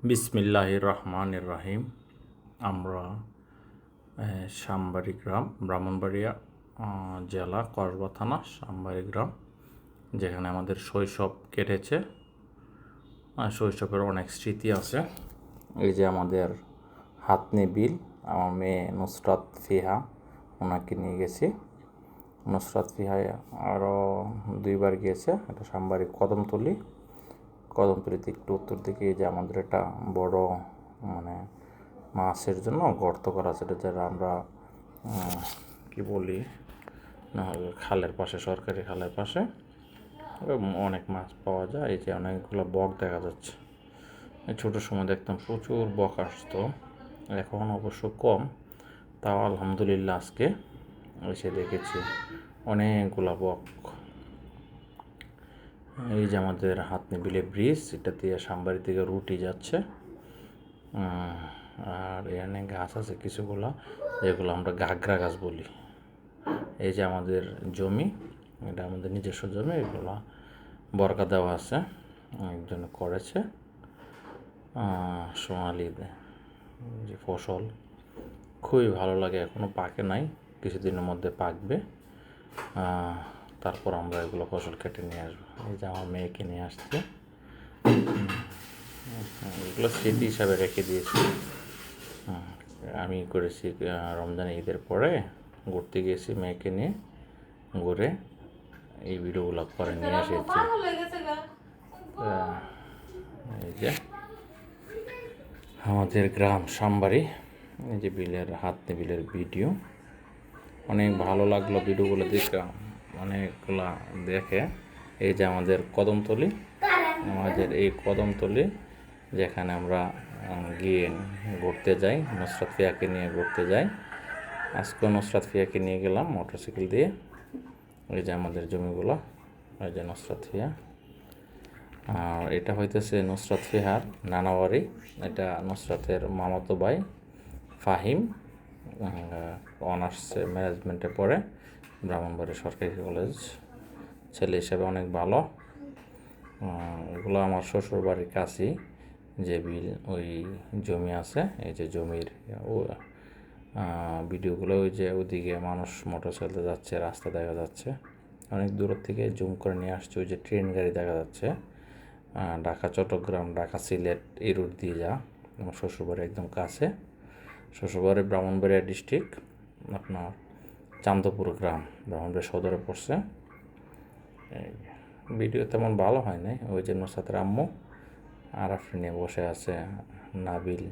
বিসমিল্লাহির রহমানির রহিম। আমরা সামবাড়ি গ্রাম, ব্রাহ্মণবাড়িয়া জেলা, কসবা থানা, সামবাড়ি গ্রাম, যেখানে আমাদের শৈশব কেটেছে। শৈশবের অনেক স্মৃতি আছে। এই যে আমাদের হাতনি বিল, আমার মেয়ে নুসরাত ফিহা, ওনাকে নিয়ে গেছি। নুসরাত ফিহা আরও 2বার গিয়েছে। এটা সামবাড়ি কদমতলিতে একটু উত্তর দিকে। যে আমাদের একটা বড় মানে মাছের জন্য গর্ত করা আছে, এটা যারা আমরা কি বলি না, খালের পাশে, সরকারি খালের পাশে অনেক মাছ পাওয়া যায়। এই যে অনেকগুলো বক দেখা যাচ্ছে। ছোটোর সময় দেখতাম প্রচুর বক আসতো, এখন অবশ্য কম। তাও আলহামদুলিল্লাহ আজকে এসে দেখেছি অনেকগুলা বক। এই যে আমাদের হাতনি বিলে ব্রিজ, এটা দিয়ে সামবাড়ি থেকে রুটি যাচ্ছে। আর এখানে গাছ আছে কিছুগুলা, যেগুলো আমরা ঘাগরা গাছ বলি। এই যে আমাদের জমি, এটা আমাদের নিজস্ব জমি, এগুলো বরকা দেওয়া আছে, একজন করেছে। সোনালি যে ফসল খুবই ভালো লাগে, এখনও পাকে নাই, কিছুদিনের মধ্যে পাকবে। তারপর আমরা এগুলো ফসল কেটে নিয়ে আসবো। এই যে আমার মেয়েকে নিয়ে আসছে, এগুলো স্মৃতি হিসাবে রেখে দিয়েছি। আমি করেছি রমজান ঈদের পরে ঘুরতে গিয়েছি, মেয়েকে নিয়ে ঘুরে এই ভিডিওগুলো করে নিয়ে এসেছি। এই যে আমাদের গ্রাম সামবাড়ি, এই যে বিলের, হাতনি বিলের ভিডিও। অনেক ভালো লাগলো ভিডিওগুলো দেখে, অনেকগুলা দেখে। এই যে আমাদের কদমতলি, আমাদের এই কদমতলি, যেখানে আমরা গিয়ে ঘুরতে যাই, নুসরাত ফিয়াকে নিয়ে ঘুরতে যাই। আজকেও নুসরাত ফিয়াকে নিয়ে গেলাম মোটরসাইকেল দিয়ে। এই যে আমাদের জমিগুলো, এই যে নুসরাত ফিয়া। আর এটা হইতেছে নুসরাত ফিহার নানা বাড়ি। এটা নুসরাতের মামাতো ভাই ফাহিম, অনার্স ম্যানেজমেন্টে পড়ে, ব্রাহ্মণবাড়ি সরকারি কলেজ। ছেলে হিসেবে অনেক ভালো। এগুলো আমার শ্বশুর বাড়ির কাছেই, যে বিল, ওই জমি আছে। এই যে জমির ভিডিওগুলো, ওই যে ওইদিকে মানুষ মোটরসাইকেলে যাচ্ছে, রাস্তা দেখা যাচ্ছে। অনেক দূর থেকে জুম করে নিয়ে আসছে। ওই যে ট্রেন গাড়ি দেখা যাচ্ছে, ঢাকা চট্টগ্রাম, ঢাকা সিলেট, এই রুট দিয়ে যা। আমার শ্বশুরবাড়ি একদম কাছে। শ্বশুরবাড়ি ব্রাহ্মণবাড়িয়া ডিস্ট্রিক্ট, আপনার চান্দপুর গ্রাম, ব্রাহ্মণবাড়িয়া সদরে পড়ছে। ভিডিও তেমন ভালো হয় নাই। ওই যে নুসরাতের আম্মু আর নিয়ে বসে আছে নাবিল।